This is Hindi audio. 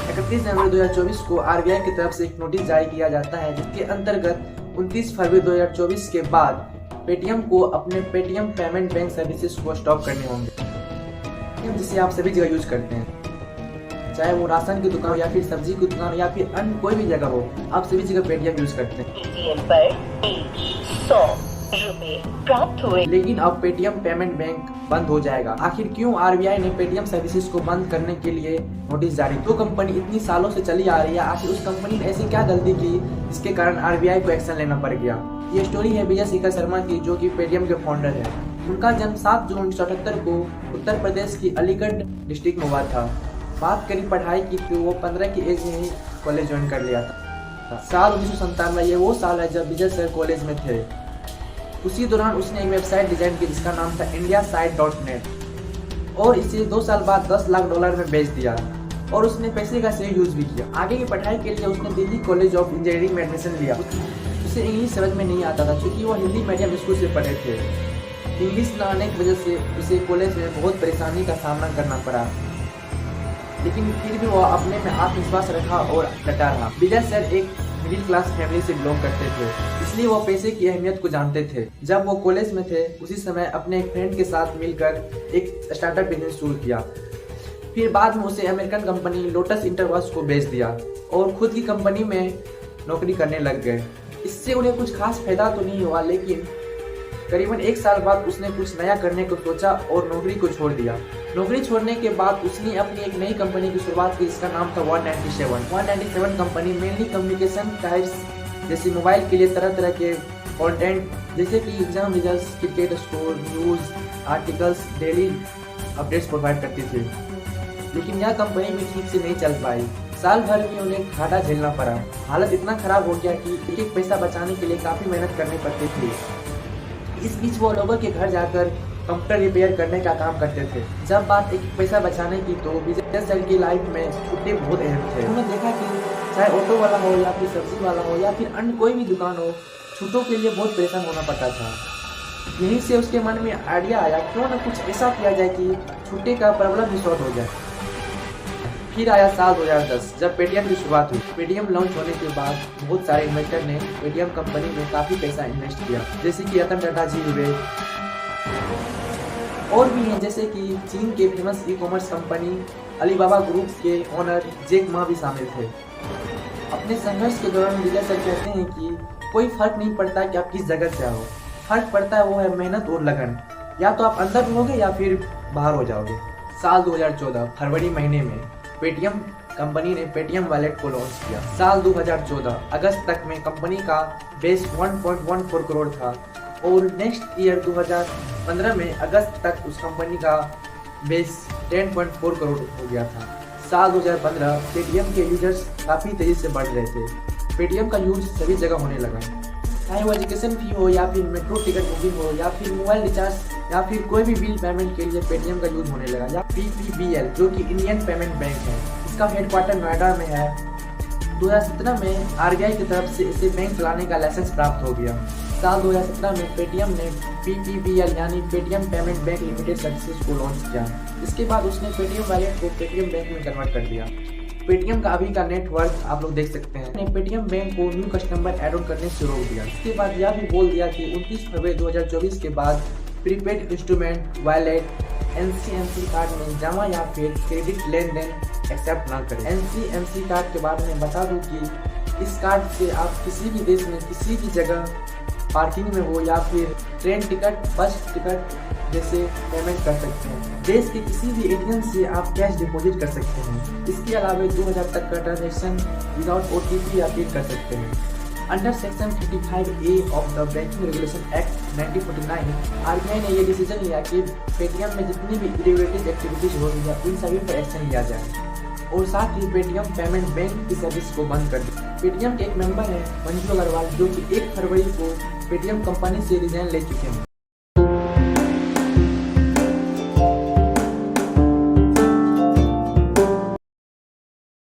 31 जनवरी 2024 को आरबीआई की तरफ से एक नोटिस जारी किया जाता है, जिसके अंतर्गत 29 फरवरी 2024 के बाद पेटीएम को अपने पेटीएम पेमेंट बैंक सर्विसेज को स्टॉप करने होंगे, जिसे आप सभी जगह यूज करते हैं, चाहे वो राशन की दुकान या फिर सब्जी की दुकान या फिर अन्य कोई भी जगह हो, आप सभी जगह पेटीएम यूज करते हैं। पेटीएम पर 100 रुपए प्राप्त हुए। लेकिन अब पेटीएम पेमेंट बैंक बंद हो जाएगा। आखिर क्यों आरबीआई ने पेटीएम सर्विसेज को बंद करने के लिए नोटिस जारी? तो कंपनी इतनी सालों से चली आ रही है, आखिर उस कंपनी ने ऐसी क्या गलती की जिसके कारण आरबीआई को एक्शन लेना पड़ गया? ये स्टोरी है विजय शेखर शर्मा की, जो कि पेटीएम के फाउंडर है। उनका जन्म 7 जून 1978 को उत्तर प्रदेश की अलीगढ़ डिस्ट्रिक्ट में हुआ था। बात करी पढ़ाई की तो वो 15 की एज में ही कॉलेज ज्वाइन कर लिया था। साल 1997 ये वो साल है जब विजय सर कॉलेज में थे। उसी दौरान उसने एक वेबसाइट डिजाइन की जिसका नाम था indiasite.net और इसे 2 साल बाद $10 लाख में बेच दिया और उसने पैसे का सही यूज भी किया। आगे की पढ़ाई के लिए उसने दिल्ली कॉलेज ऑफ इंजीनियरिंग में एडमिशन लिया। उसे इंग्लिश समझ में नहीं आता था क्योंकि वो हिंदी मीडियम स्कूल से पढ़े थे। इंग्लिश न आने की वजह से उसे कॉलेज में बहुत परेशानी का सामना करना पड़ा, लेकिन फिर भी वह अपने में आत्मविश्वास रखा और डटा रहा। विजय सर एक मिडिल क्लास फैमिली से बिलोंग करते थे, इसलिए वो पैसे की अहमियत को जानते थे। जब वो कॉलेज में थे उसी समय अपने एक फ्रेंड के साथ मिलकर एक स्टार्टअप बिजनेस शुरू किया। फिर बाद में उसे अमेरिकन कंपनी लोटस इंटरवर्स को बेच दिया और खुद की कंपनी में नौकरी करने लग गए। इससे उन्हें कुछ खास फायदा तो नहीं हुआ, लेकिन करीबन 1 साल बाद उसने कुछ नया करने को सोचा और नौकरी को छोड़ दिया। नौकरी छोड़ने के बाद उसने अपनी एक नई कंपनी की शुरुआत की जिसका नाम था 197 कंपनी मेनली कम्युनिकेशन टाइप्स जैसे मोबाइल के लिए तरह तरह के कंटेंट जैसे कि exam results, cricket score, news articles, daily updates provide करती थी। लेकिन यह कंपनी भी ठीक से नहीं चल पाई। साल भर में उन्हें घाटा झेलना पड़ा। हालत इतना खराब हो गया कि एक एक पैसा बचाने के लिए काफ़ी मेहनत करनी पड़ती थी। इस बीच वो लोगों के घर जाकर कंप्यूटर रिपेयर करने का काम करते थे। जब बात एक पैसा बचाने की तो विजय सर की लाइफ में छुट्टी बहुत अहम थे। उन्होंने देखा कि चाहे ऑटो वाला हो या फिर सब्जी वाला हो या फिर अन्य कोई भी दुकान हो, छुट्टों के लिए बहुत परेशान होना पड़ता था। यहीं से उसके मन में आइडिया आया, क्यों न कुछ ऐसा किया जाए कि छुट्टी का प्रॉब्लम भी सॉल्व हो जाए। फिर आया साल 2010 जब पेटीएम की शुरुआत हुई। पेटीएम लॉन्च होने के बाद बहुत सारे इन्वेस्टर ने पेटीएम कंपनी में काफ़ी पैसा इन्वेस्ट किया, जैसे कि रतन टाटा जी हुए और भी हैं, जैसे कि चीन के famous e commerce company Alibaba group के ओनर जैक मा भी शामिल थे। अपने संघर्ष के दौरान विजय सर कहते हैं कि कोई फर्क नहीं पड़ता कि आप किस जगह से आओ, फर्क पड़ता है वो है मेहनत और लगन। या तो आप अंदर रहोगे या फिर बाहर हो जाओगे। साल 2014 फरवरी महीने में पेटीएम कंपनी ने पेटीएम वॉलेट को लॉन्च किया। साल 2014 अगस्त तक में कंपनी का बेस 1.14 करोड़ था और नेक्स्ट ईयर 2015 में अगस्त तक उस कंपनी का बेस 10.4 करोड़ हो गया था। साल 2015 पेटीएम के यूजर्स काफ़ी तेज़ी से बढ़ रहे थे। पेटीएम का यूज सभी जगह होने लगा, चाहे वो एजुकेशन फी हो या फिर मेट्रो टिकट बुकिंग हो या फिर मोबाइल रिचार्ज या फिर कोई भी बिल पेमेंट के लिए पेटीएम का यूज होने लगा। या PPBL जो कि इंडियन पेमेंट बैंक है, इसका हेडक्वार्टर नोएडा में है। 2017 में आरबीआई की तरफ से इसे बैंक चलाने का लाइसेंस प्राप्त हो गया। साल 2017 में पेटीएम ने PPBL यानी Paytm payment bank limited services को लॉन्च किया। इसके बाद उसने पेटीएम वॉलेट को पेटीएम बैंक में कन्वर्ट कर दिया। पेटीएम का अभी का नेटवर्क आप लोग देख सकते हैं। पेटीएम बैंक को न्यू कस्टमर ऐड ऑन करने से रोक दिया। इसके बाद यह भी बोल दिया कि 29 फरवरी 2024 के बाद prepaid instrument wallet NCMC card में जमा या फिर क्रेडिट लेन देन एक्सेप्ट ना करें। NCMC कार्ड के बारे में बता दूं कि इस कार्ड से आप किसी भी देश में किसी भी जगह पार्किंग में हो या फिर ट्रेन टिकट, बस टिकट जैसे पेमेंट कर सकते हैं। देश के किसी भी एटीएम से आप कैश डिपॉजिट कर सकते हैं। इसके अलावा 2000 तक का ट्रांजेक्शन विदाउट OTP या पिन कर सकते हैं। Under section 35A of the banking regulation act 1949 RBI ने यह डिसीजन लिया कि पेटीएम में जितनी भी इरेगुलेटरी एक्टिविटीज हो रही है उन सभी पर एक्शन लिया जाए और साथ ही पेटीएम पेमेंट बैंक की सर्विस को बंद कर दी। पेटीएम के एक मेंबर है मंजू अग्रवाल, जो कि 1 फरवरी को पेटीएम कंपनी से रिजाइन ले चुके हैं।